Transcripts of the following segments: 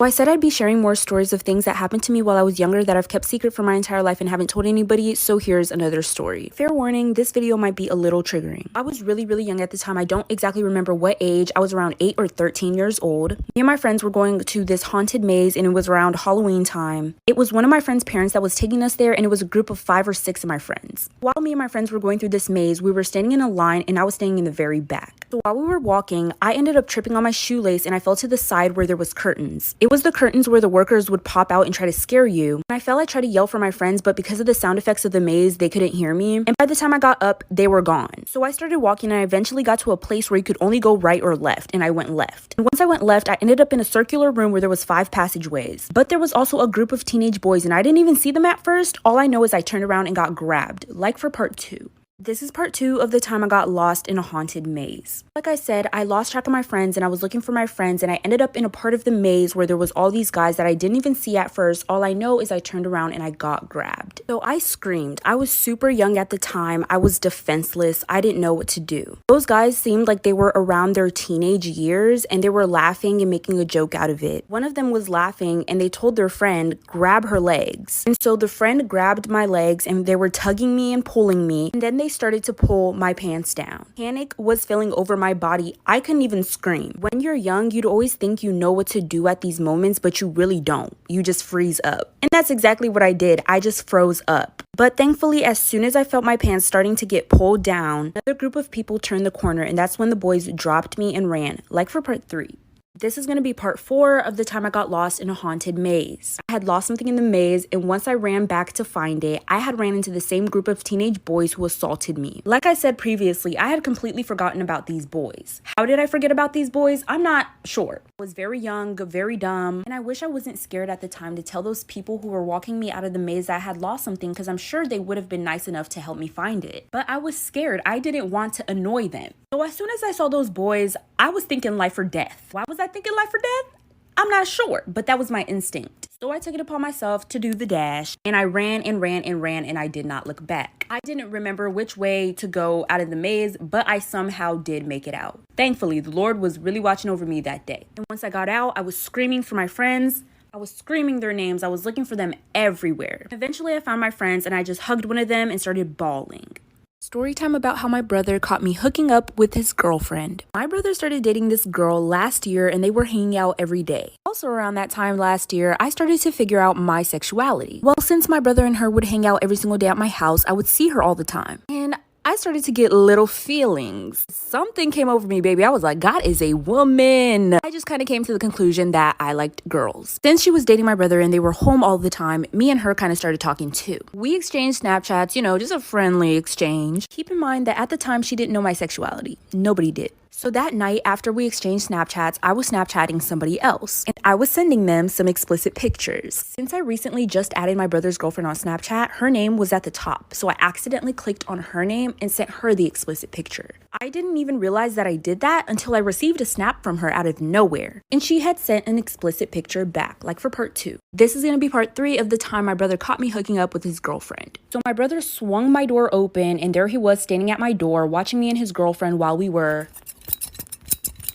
Well, I said I'd be sharing more stories of things that happened to me while I was younger that I've kept secret for my entire life and haven't told anybody, so here's another story. Fair warning, this video might be a little triggering. I was really young at the time. I don't exactly remember what age. I was around 8 or 13 years old. Me and my friends were going to this haunted maze and it was around Halloween time. It was one of my friend's parents that was taking us there and it was a group of 5 or 6 of my friends. While me and my friends were going through this maze, we were standing in a line and I was standing in the very back. So while we were walking, I ended up tripping on my shoelace and I fell to the side where there was curtains. It was the curtains where the workers would pop out and try to scare you. When I fell, I tried to yell for my friends, but because of the sound effects of the maze, they couldn't hear me. And by the time I got up, they were gone. So I started walking and I eventually got to a place where you could only go right or left, and I went left. And once I went left, I ended up in a circular room where there was 5 passageways. But there was also a group of teenage boys and I didn't even see them at first. All I know is I turned around and got grabbed, like for part 2. This is part 2 of the time I got lost in a haunted maze. Like I said, I lost track of my friends and I was looking for my friends and I ended up in a part of the maze where there was all these guys that I didn't even see at first. All I know is I turned around and I got grabbed. So I screamed. I was super young at the time. I was defenseless. I didn't know what to do. Those guys seemed like they were around their teenage years and they were laughing and making a joke out of it. One of them was laughing and they told their friend, grab her legs. And so the friend grabbed my legs and they were tugging me and pulling me, and then they started to pull my pants down. Panic was filling over my body. I couldn't even scream. When you're young, you'd always think you know what to do at these moments, but you really don't. You just freeze up. And that's exactly what I did. I just froze up. But thankfully, as soon as I felt my pants starting to get pulled down, another group of people turned the corner, and that's when the boys dropped me and ran, like for part 3. This is going to be part 4 of the time I got lost in a haunted maze. I had lost something in the maze, and once I ran back to find it, I had ran into the same group of teenage boys who assaulted me. Like I said previously, I had completely forgotten about these boys. How did I forget about these boys? I'm not sure. I was very young, very dumb, and I wish I wasn't scared at the time to tell those people who were walking me out of the maze that I had lost something, because I'm sure they would have been nice enough to help me find it. But I was scared. I didn't want to annoy them. So as soon as I saw those boys, I was thinking life or death. Why was I thinking life or death? I'm not sure, but that was my instinct. So I took it upon myself to do the dash, and I ran and ran and ran, and I did not look back. I didn't remember which way to go out of the maze, but I somehow did make it out. Thankfully, the Lord was really watching over me that day. And once I got out, I was screaming for my friends. I was screaming their names. I was looking for them everywhere. Eventually, I found my friends, and I just hugged one of them and started bawling. Story time about how my brother caught me hooking up with his girlfriend. My brother started dating this girl last year and they were hanging out every day. Also around that time last year, I started to figure out my sexuality. Well, since my brother and her would hang out every single day at my house, I would see her all the time. And I started to get little feelings. Something came over me, baby. I was like, God is a woman. I just kind of came to the conclusion that I liked girls. Since she was dating my brother and they were home all the time, me and her kind of started talking too. We exchanged Snapchats, just a friendly exchange. Keep in mind that at the time, she didn't know my sexuality. Nobody did. So that night, after we exchanged Snapchats, I was Snapchatting somebody else, and I was sending them some explicit pictures. Since I recently just added my brother's girlfriend on Snapchat, her name was at the top, so I accidentally clicked on her name and sent her the explicit picture. I didn't even realize that I did that until I received a snap from her out of nowhere, and she had sent an explicit picture back, like for part 2. This is going to be part 3 of the time my brother caught me hooking up with his girlfriend. So my brother swung my door open, and there he was standing at my door, watching me and his girlfriend while we were...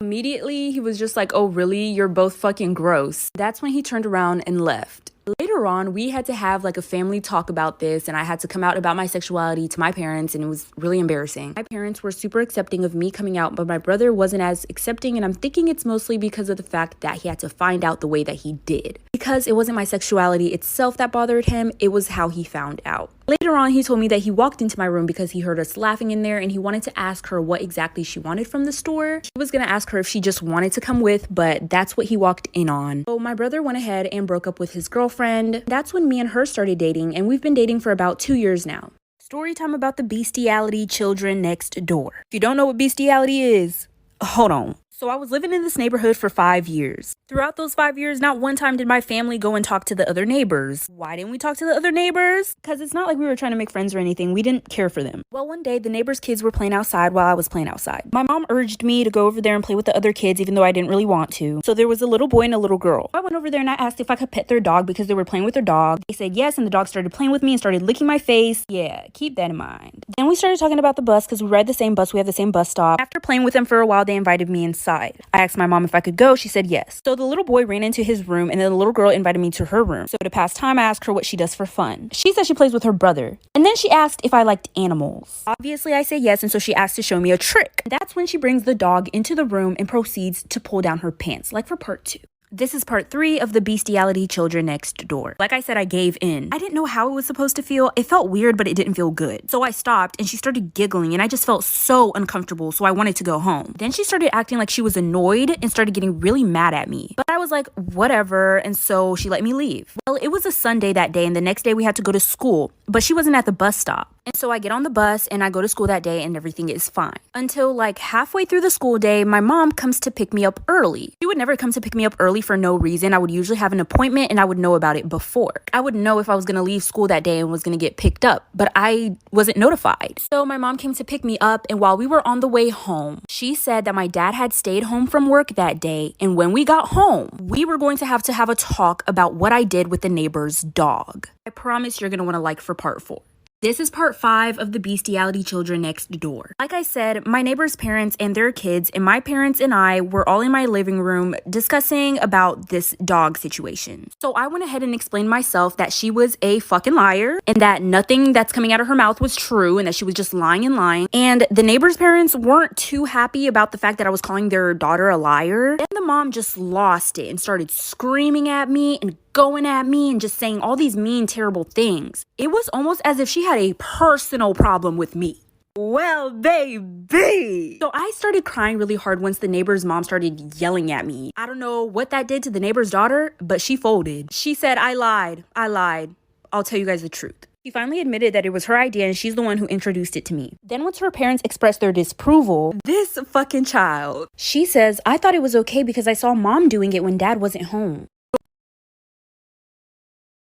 Immediately, he was just like, oh, really? You're both fucking gross. That's when he turned around and left. Later on, we had to have like a family talk about this, and I had to come out about my sexuality to my parents, and it was really embarrassing. My parents were super accepting of me coming out, but my brother wasn't as accepting, and I'm thinking it's mostly because of the fact that he had to find out the way that he did. Because it wasn't my sexuality itself that bothered him, it was how he found out. Later on, he told me that he walked into my room because he heard us laughing in there and he wanted to ask her what exactly she wanted from the store. He was gonna ask her if she just wanted to come with, but that's what he walked in on. So my brother went ahead and broke up with his girlfriend. That's when me and her started dating, and we've been dating for about 2 years now. Story time about the bestiality children next door. If you don't know what bestiality is, hold on. So I was living in this neighborhood for 5 years. Throughout those 5 years, not one time did my family go and talk to the other neighbors. Why didn't we talk to the other neighbors? Because it's not like we were trying to make friends or anything. We didn't care for them. Well, one day, the neighbors' kids were playing outside while I was playing outside. My mom urged me to go over there and play with the other kids, even though I didn't really want to. So there was a little boy and a little girl. I went over there and I asked if I could pet their dog because they were playing with their dog. They said yes, and the dog started playing with me and started licking my face. Yeah, keep that in mind. Then we started talking about the bus because we ride the same bus. We have the same bus stop. After playing with them for a while, they invited me inside. outside. I asked my mom if I could go. She said yes. So the little boy ran into his room, and then the little girl invited me to her room. So to pass time, I asked her what she does for fun. She said she plays with her brother. And then she asked if I liked animals. Obviously, I say yes, and so she asked to show me a trick. That's when she brings the dog into the room and proceeds to pull down her pants, like for part 2. This is part 3 of the bestiality children next door. Like I said, I gave in. I didn't know how it was supposed to feel. It felt weird, but it didn't feel good. So I stopped and she started giggling and I just felt so uncomfortable, so I wanted to go home. Then she started acting like she was annoyed and started getting really mad at me. But I was like, whatever, and so she let me leave. Well, it was a Sunday that day and the next day we had to go to school, but she wasn't at the bus stop. And so I get on the bus and I go to school that day and everything is fine. Until like halfway through the school day, my mom comes to pick me up early. She would never come to pick me up early for no reason. I would usually have an appointment and I would know about it before. I would know if I was going to leave school that day and was going to get picked up, but I wasn't notified. So my mom came to pick me up, and while we were on the way home, she said that my dad had stayed home from work that day, and when we got home, we were going to have a talk about what I did with the neighbor's dog. I promise you're going to want to like for part 4. This is part 5 of the bestiality children next door. Like I said, my neighbor's parents and their kids and my parents and I were all in my living room discussing about this dog situation. So I went ahead and explained myself that she was a fucking liar and that nothing that's coming out of her mouth was true and that she was just lying and lying. And the neighbor's parents weren't too happy about the fact that I was calling their daughter a liar. Then the mom just lost it and started screaming at me and going at me and just saying all these mean, terrible things. It was almost as if she had a personal problem with me. Well, baby. So I started crying really hard once the neighbor's mom started yelling at me. I don't know what that did to the neighbor's daughter, but she folded. She said, I lied. I'll tell you guys the truth. She finally admitted that it was her idea and she's the one who introduced it to me. Then once her parents expressed their disapproval, this fucking child, she says, I thought it was okay because I saw mom doing it when dad wasn't home.